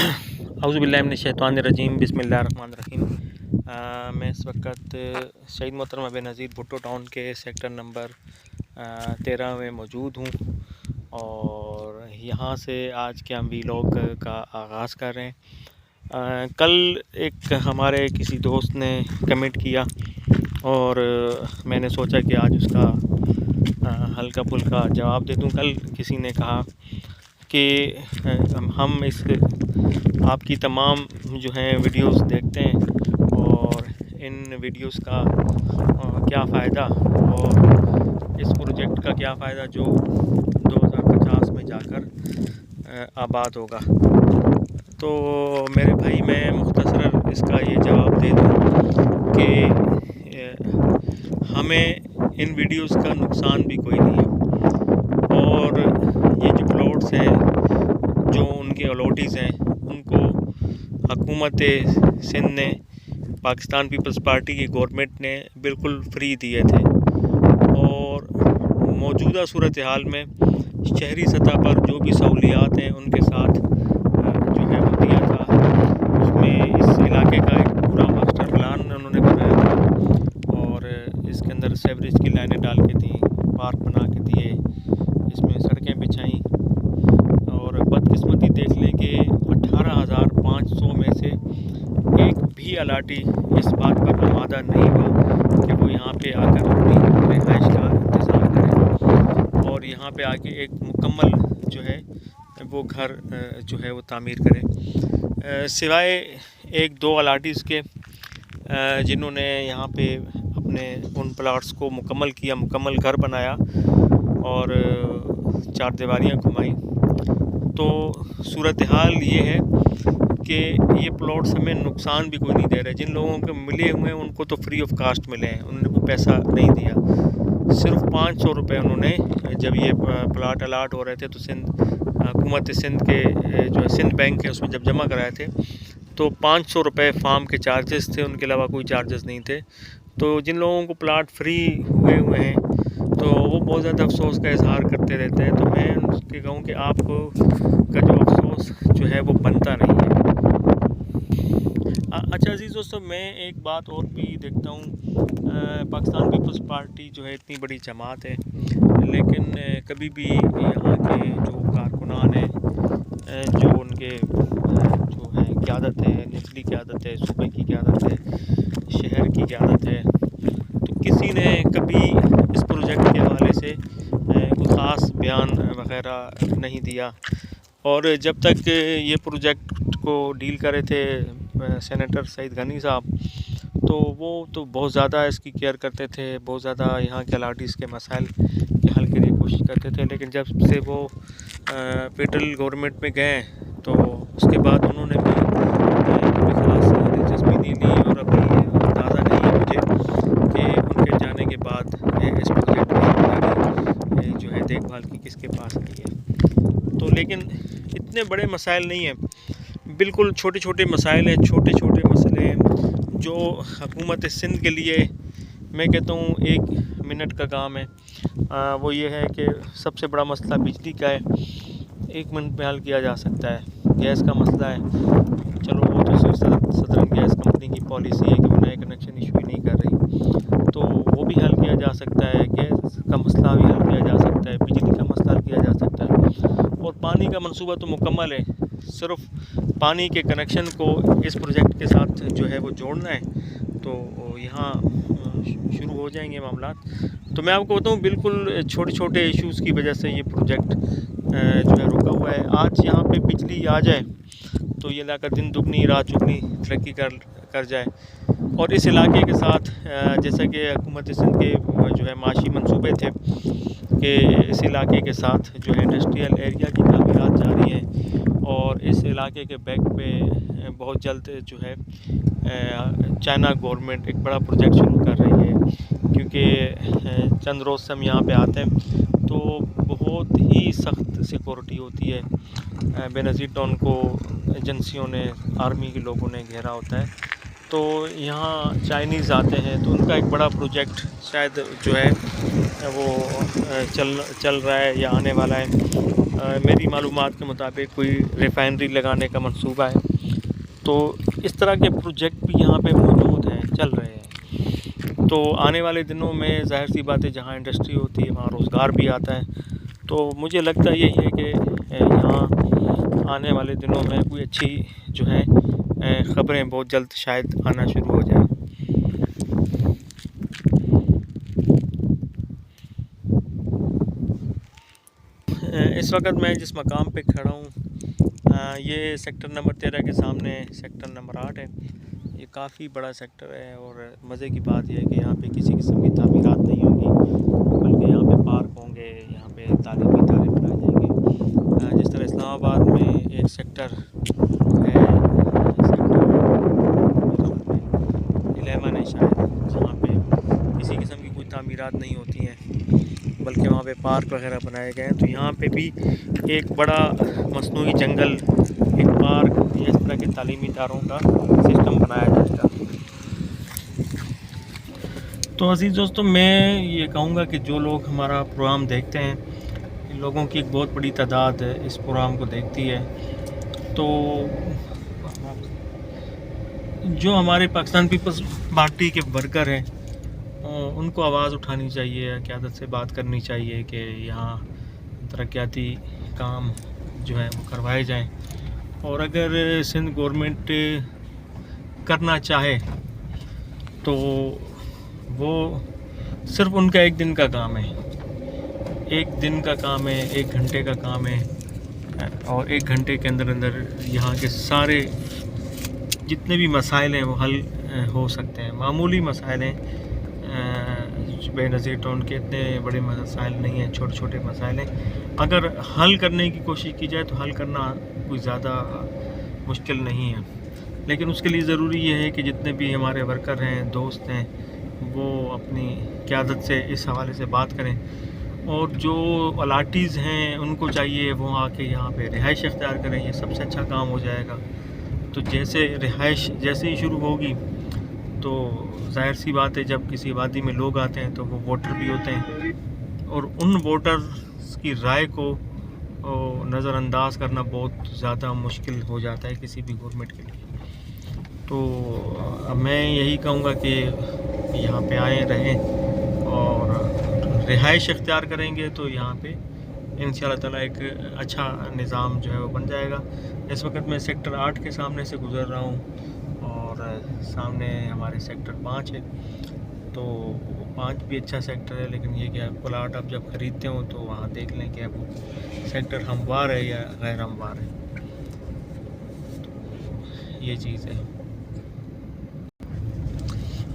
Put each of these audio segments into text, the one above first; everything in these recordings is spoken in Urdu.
اعوذ باللہ من الشیطان الرجیم، بسم اللہ الرحمن الرحیم۔ میں اس وقت شہید محترم بینظیر بھٹو ٹاؤن کے سیکٹر نمبر 13 میں موجود ہوں، اور یہاں سے آج کے ہم ویلاگ کا آغاز کر رہے ہیں۔ کل ایک ہمارے کسی دوست نے کمنٹ کیا اور میں نے سوچا کہ آج اس کا ہلکا پھلکا جواب دے دوں۔ کل کسی نے کہا کہ ہم اس آپ کی تمام جو ہیں ویڈیوز دیکھتے ہیں اور ان ویڈیوز کا کیا فائدہ اور اس پروجیکٹ کا کیا فائدہ جو 2050 میں جا کر آباد ہوگا۔ تو میرے بھائی، میں مختصر اس کا یہ جواب دے دوں کہ ہمیں ان ویڈیوز کا نقصان بھی کوئی نہیں ہے، اور یہ جو پلاٹس ہیں جو ان کے الاٹیز ہیں ان کو حکومت سندھ نے، پاکستان پیپلز پارٹی کی گورنمنٹ نے بالکل فری دیے تھے، اور موجودہ صورتحال میں شہری سطح پر جو بھی سہولیات ہیں ان کے ساتھ جو ہے وہ دیا تھا۔ اس میں اس علاقے کا ایک پورا ماسٹر پلان انہوں نے بنایا تھا، اور اس کے اندر سیوریج کی لائنیں ڈال کے دیں، پارک بنا کے دیے، اس میں سڑکیں بچھائیں، اور بدقسمتی دیکھ لیں کہ 18,500 میں سے ایک بھی الاٹی اس بات پر آمادہ نہیں ہوا کہ وہ یہاں پہ آ کر اپنی رہائش کا انتظام کرے اور یہاں پہ آ کے ایک مکمل جو ہے وہ گھر جو ہے وہ تعمیر کرے، سوائے ایک دو الاٹیز کے جنہوں نے یہاں پہ اپنے ان پلاٹس کو مکمل کیا، مکمل گھر بنایا اور چار دیواریاں گھمائیں۔ تو صورتحال یہ ہے کہ یہ پلاٹس ہمیں نقصان بھی کوئی نہیں دے رہے۔ جن لوگوں کو ملے ہوئے ہیں ان کو تو فری آف کاسٹ ملے ہیں، انہوں نے کوئی پیسہ نہیں دیا، صرف 500 روپے انہوں نے، جب یہ پلاٹ الاٹ ہو رہے تھے تو حکومت سندھ کے جو ہے سندھ بینک ہے اس میں جب جمع کرائے تھے تو 500 روپے فارم کے چارجز تھے، ان کے علاوہ کوئی چارجز نہیں تھے۔ تو جن لوگوں کو پلاٹ فری ہوئے ہیں تو وہ بہت زیادہ افسوس کا اظہار کرتے رہتے ہیں، تو میں ان کے کہوں کہ آپ کا جو افسوس جو ہے وہ بنتا نہیں ہے۔ اچھا عزیز دوستو، میں ایک بات اور بھی دیکھتا ہوں، پاکستان پیپلز پارٹی جو ہے اتنی بڑی جماعت ہے، لیکن کبھی بھی یہاں کے جو کارکنان ہیں، جو ان کے جو ہے قیادت ہے، نچلی قیادت ہے، صوبے کی قیادت ہے، شہر کی قیادت ہے، تو کسی نے کبھی اس پروجیکٹ کے حوالے سے کوئی خاص بیان وغیرہ نہیں دیا، اور جب تک یہ پروجیکٹ کو ڈیل کرے تھے سینیٹر سعید غنی صاحب، تو وہ تو بہت زیادہ اس کی کیئر کرتے تھے، بہت زیادہ یہاں کے الاٹیز کے مسائل کے حل کے لیے کوشش کرتے تھے، لیکن جب سے وہ فیڈرل گورنمنٹ میں گئے تو اس کے بعد انہوں نے بھی کوئی خاص دلچسپی نہیں لی، اور ابھی اندازہ نہیں ہے مجھے کہ ان کے جانے کے بعد اس پروجیکٹ کی جو ہے دیکھ بھال کی کس کے پاس آئی ہے۔ تو لیکن اتنے بڑے مسائل نہیں ہیں، بالکل چھوٹے چھوٹے مسائل ہیں، چھوٹے چھوٹے مسئلے ہیں جو حکومت سندھ کے لیے میں کہتا ہوں 1 منٹ کا کام ہے۔ وہ یہ ہے کہ سب سے بڑا مسئلہ بجلی کا ہے، 1 منٹ میں حل کیا جا سکتا ہے۔ گیس کا مسئلہ ہے، چلو وہ تو سدرن گیس کمپنی کی پالیسی ہے کہ وہ نئے کنیکشن ایشو ہی نہیں کر رہی، تو وہ بھی حل کیا جا سکتا ہے، گیس کا مسئلہ بھی حل کیا جا سکتا ہے، بجلی کا مسئلہ حل کیا جا سکتا ہے، اور پانی کا منصوبہ تو مکمل ہے، صرف پانی کے کنیکشن کو اس پروجیکٹ کے ساتھ جو ہے وہ جوڑنا ہے، تو یہاں شروع ہو جائیں گے معاملات۔ تو میں آپ کو بتاؤں، بالکل چھوٹے چھوٹے ایشوز کی وجہ سے یہ پروجیکٹ جو ہے رکا ہوا ہے۔ آج یہاں پہ بجلی آ جائے تو یہ علاقہ دن دگنی رات چگنی ترقی کر جائے، اور اس علاقے کے ساتھ جیسا کہ حکومت سندھ کے جو ہے معاشی منصوبے تھے کہ اس علاقے کے ساتھ جو ہے انڈسٹریل ایریا کی تعمیرات جاری ہیں، اور اس علاقے کے بیک پہ بہت جلد جو ہے چائنا گورنمنٹ ایک بڑا پروجیکٹ شروع کر رہی ہے، کیونکہ چند روز سے ہم یہاں پہ آتے ہیں تو بہت ہی سخت سیکورٹی ہوتی ہے۔ بینظیر ٹاؤن کو ایجنسیوں نے، آرمی کے لوگوں نے گھیرا ہوتا ہے، تو یہاں چائنیز آتے ہیں، تو ان کا ایک بڑا پروجیکٹ شاید جو ہے وہ چل رہا ہے یا آنے والا ہے، میری معلومات کے مطابق کوئی ریفائنری لگانے کا منصوبہ ہے. تو اس طرح کے پروجیکٹ بھی یہاں پہ موجود ہیں, چل رہے ہیں. تو آنے والے دنوں میں ظاہر سی بات ہے جہاں انڈسٹری ہوتی ہے وہاں روزگار بھی آتا ہے. تو مجھے لگتا یہی ہے کہ یہاں آنے والے دنوں میں کوئی اچھی جو ہے خبریں بہت جلد شاید آنا شروع ہو جائیں. اس وقت میں جس مقام پہ کھڑا ہوں یہ سیکٹر نمبر 13 کے سامنے سیکٹر نمبر 8 ہے. یہ کافی بڑا سیکٹر ہے اور مزے کی بات یہ ہے کہ یہاں پہ کسی قسم کی تعمیرات نہیں ہوں گی, بلکہ یہاں پہ پارک ہوں گے, یہاں پہ تعلیمی ادارے بنائے جائیں گے. جس طرح اسلام آباد میں ایک سیکٹر ہے, سیکٹر 11 ہے شاید, جہاں پہ کسی قسم کی کوئی تعمیرات نہیں ہوتی ہیں بلکہ وہاں پہ پارک وغیرہ بنائے گئے ہیں. تو یہاں پہ بھی ایک بڑا مصنوعی جنگل, ایک پارک یا اس طرح کے تعلیمی اداروں کا سسٹم بنایا جائے گا. تو عزیز دوستو, میں یہ کہوں گا کہ جو لوگ ہمارا پروگرام دیکھتے ہیں, ان لوگوں کی ایک بہت بڑی تعداد اس پروگرام کو دیکھتی ہے. تو جو ہمارے پاکستان پیپلز پارٹی کے ورکر ہیں ان کو آواز اٹھانی چاہیے, قیادت سے بات کرنی چاہیے کہ یہاں ترقیاتی کام جو ہے وہ کروائے جائیں. اور اگر سندھ گورنمنٹ کرنا چاہے تو وہ صرف ان کا ایک دن کا کام ہے, ایک دن کا کام ہے, 1 گھنٹے کا کام ہے, اور 1 گھنٹے کے اندر اندر یہاں کے سارے جتنے بھی مسائل ہیں وہ حل ہو سکتے ہیں. معمولی مسائل ہیں, بے نظیر ٹاؤن کے اتنے بڑے مسائل نہیں ہیں, چھوٹے چھوٹے مسائل ہیں. اگر حل کرنے کی کوشش کی جائے تو حل کرنا کوئی زیادہ مشکل نہیں ہے, لیکن اس کے لیے ضروری یہ ہے کہ جتنے بھی ہمارے ورکر ہیں, دوست ہیں, وہ اپنی قیادت سے اس حوالے سے بات کریں. اور جو الاٹیز ہیں ان کو چاہیے وہ آ کے یہاں پہ رہائش اختیار کریں, یہ سب سے اچھا کام ہو جائے گا. تو جیسے رہائش جیسے ہی شروع ہوگی تو ظاہر سی بات ہے جب کسی وادی میں لوگ آتے ہیں تو وہ ووٹر بھی ہوتے ہیں, اور ان ووٹرز کی رائے کو نظر انداز کرنا بہت زیادہ مشکل ہو جاتا ہے کسی بھی گورنمنٹ کے لیے. تو میں یہی کہوں گا کہ یہاں پہ آئیں, رہیں اور رہائش اختیار کریں گے تو یہاں پہ انشاءاللہ تعالیٰ ایک اچھا نظام جو ہے وہ بن جائے گا. اس وقت میں سیکٹر 8 کے سامنے سے گزر رہا ہوں اور سامنے ہمارے سیکٹر 5 ہے. تو 5 بھی اچھا سیکٹر ہے, لیکن یہ کہ پلاٹ آپ جب خریدتے ہو تو وہاں دیکھ لیں کہ اب سیکٹر ہموار ہے یا غیر ہموار ہے. یہ چیز ہے.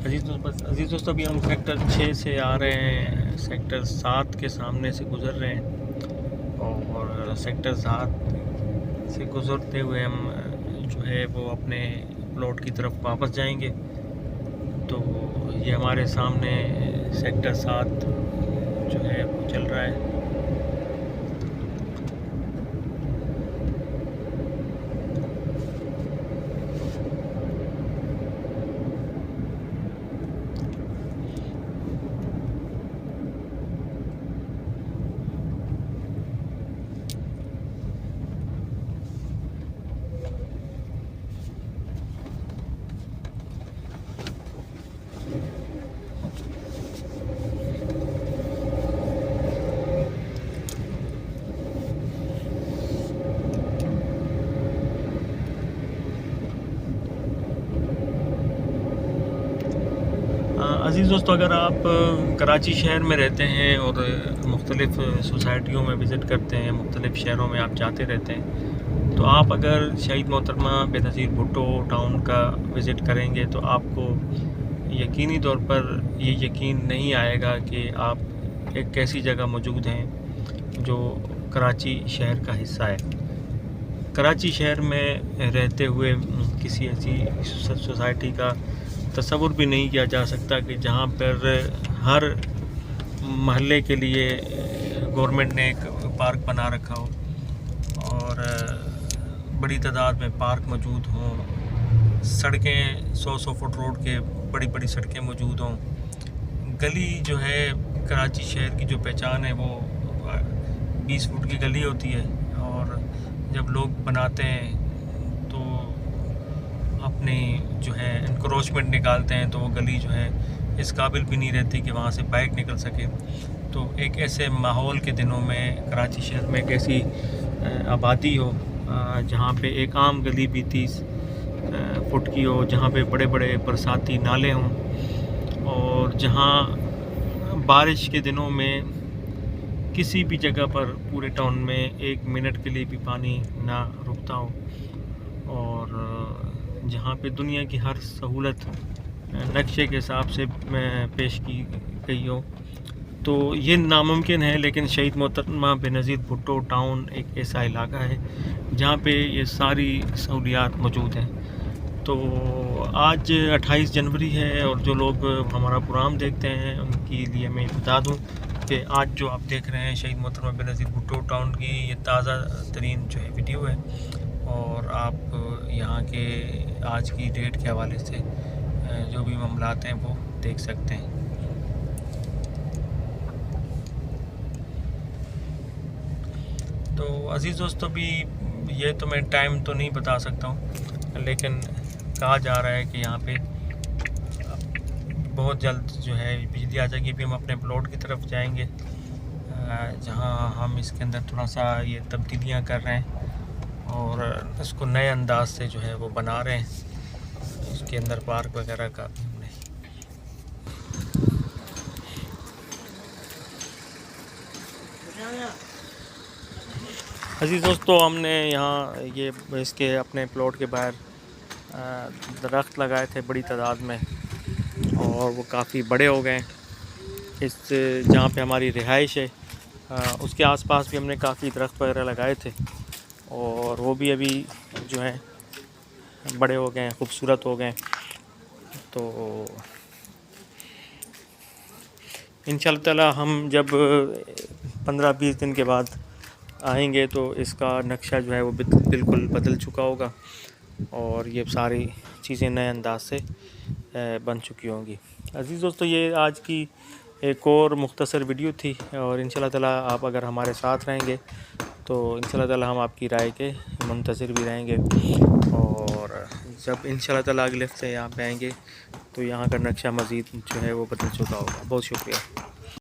عزیز دوستو, ابھی ہم سیکٹر 6 سے آ رہے ہیں, سیکٹر 7 کے سامنے سے گزر رہے ہیں, اور سیکٹر 7 سے گزرتے ہوئے ہم جو ہے وہ اپنے پلاٹ کی طرف واپس جائیں گے. تو یہ ہمارے سامنے سیکٹر 7 جو ہے وہ چل رہا ہے. عزیز دوستو, اگر آپ کراچی شہر میں رہتے ہیں اور مختلف سوسائٹیوں میں وزٹ کرتے ہیں, مختلف شہروں میں آپ جاتے رہتے ہیں, تو آپ اگر شہید محترمہ بے نظیر بھٹو ٹاؤن کا وزٹ کریں گے تو آپ کو یقینی طور پر یہ یقین نہیں آئے گا کہ آپ ایک ایسی جگہ موجود ہیں جو کراچی شہر کا حصہ ہے. کراچی شہر میں رہتے ہوئے کسی ایسی سوسائٹی کا تصور بھی نہیں کیا جا سکتا کہ جہاں پر ہر محلے کے لیے گورنمنٹ نے ایک پارک بنا رکھا ہو, اور بڑی تعداد میں پارک موجود ہوں, سڑکیں 100 فٹ روڈ کے بڑی بڑی سڑکیں موجود ہوں. گلی جو ہے کراچی شہر کی جو پہچان ہے وہ 20 فٹ کی گلی ہوتی ہے, جب لوگ بناتے ہیں تو اپنی جو ہے انکروچمنٹ نکالتے ہیں تو وہ گلی جو ہے اس قابل بھی نہیں رہتی کہ وہاں سے بائک نکل سکے. تو ایک ایسے ماحول کے دنوں میں کراچی شہر میں ایک ایسی آبادی ہو جہاں پہ ایک عام گلی بھی 30 فٹ کی ہو, جہاں پہ بڑے بڑے برساتی نالے ہوں, اور جہاں بارش کے دنوں میں کسی بھی جگہ پر پورے ٹاؤن میں 1 منٹ کے لیے بھی پانی نہ رکتا ہو, اور جہاں پہ دنیا کی ہر سہولت نقشے کے حساب سے پیش کی گئی ہو. تو یہ ناممکن ہے, لیکن شہید محترمہ بینظیر بھٹو ٹاؤن ایک ایسا علاقہ ہے جہاں پہ یہ ساری سہولیات موجود ہیں. تو آج 28 جنوری ہے, اور جو لوگ ہمارا پروگرام دیکھتے ہیں ان کے لیے میں بتا دوں کہ آج جو آپ دیکھ رہے ہیں شہید محترمہ بینظیر بھٹو ٹاؤن کی یہ تازہ ترین جو ہے ویڈیو ہے, اور آپ یہاں کے آج کی ڈیٹ کے حوالے سے جو بھی معاملات ہیں وہ دیکھ سکتے ہیں. تو عزیز دوستو, بھی یہ تو میں ٹائم تو نہیں بتا سکتا ہوں, لیکن کہا جا رہا ہے کہ یہاں پہ بہت جلد جو ہے بجلی آ جائے گی. بھی ہم اپنے پلاٹ کی طرف جائیں گے جہاں ہم اس کے اندر تھوڑا سا یہ تبدیلیاں کر رہے ہیں اور اس کو نئے انداز سے جو ہے وہ بنا رہے ہیں. اس کے اندر پارک وغیرہ کا بھی ہم نے عزیز دوستو, ہم نے یہاں یہ اس کے اپنے پلاٹ کے باہر درخت لگائے تھے بڑی تعداد میں, اور وہ کافی بڑے ہو گئے. اس جہاں پہ ہماری رہائش ہے اس کے آس پاس بھی ہم نے کافی درخت وغیرہ لگائے تھے, اور وہ بھی ابھی جو ہیں بڑے ہو گئے ہیں, خوبصورت ہو گئے. تو انشاءاللہ تعالی ہم جب 15-20 دن کے بعد آئیں گے تو اس کا نقشہ جو ہے وہ بالکل بدل چکا ہوگا, اور یہ ساری چیزیں نئے انداز سے بن چکی ہوں گی. عزیز دوستو, یہ آج کی ایک اور مختصر ویڈیو تھی, اور انشاءاللہ تعالی آپ اگر ہمارے ساتھ رہیں گے تو انشاءاللہ تعالی ہم آپ کی رائے کے منتظر بھی رہیں گے. اور جب انشاءاللہ تعالی اگلے ہفتے یہاں پہ آئیں گے تو یہاں کا نقشہ مزید جو ہے وہ بدل چکا ہوگا. بہت شکریہ.